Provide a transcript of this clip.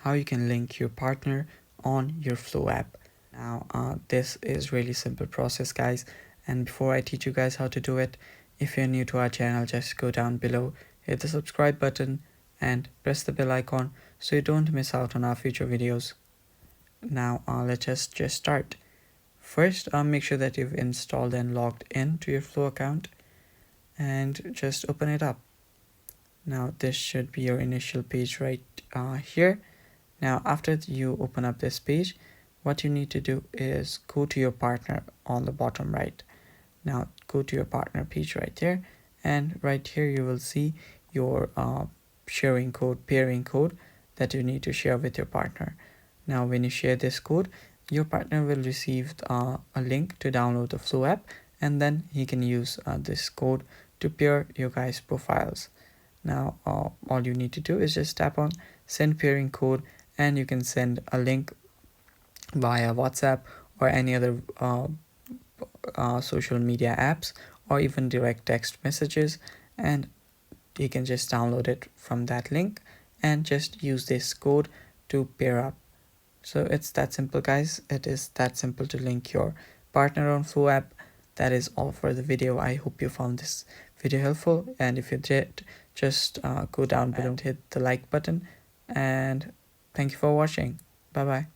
how you can link your partner on your Flo app. Now this is really simple process, guys, and before I teach you guys how to do it, if you're new to our channel, just go down below, hit the subscribe button and press the bell icon so you don't miss out on our future videos. Now let's just start. First, make sure that you've installed and logged in to your Flo account and just open it up. Now this should be your initial page right here. Now after you open up this page, what you need to do is go to your partner on the bottom right. Now go to your partner page right there, and right here you will see your sharing code, pairing code that you need to share with your partner. Now when you share this code, your partner will receive a link to download the Flo app, and then he can use this code to pair your guys' profiles. Now all you need to do is just tap on send pairing code, and you can send a link via WhatsApp or any other social media apps, or even direct text messages, and you can just download it from that link and just use this code to pair up. So it's that simple, guys. It is that simple to link your partner on Flo app. That is all for the video. I hope you found this video helpful, and if you did, just go down below and hit the like button, and thank you for watching. Bye bye.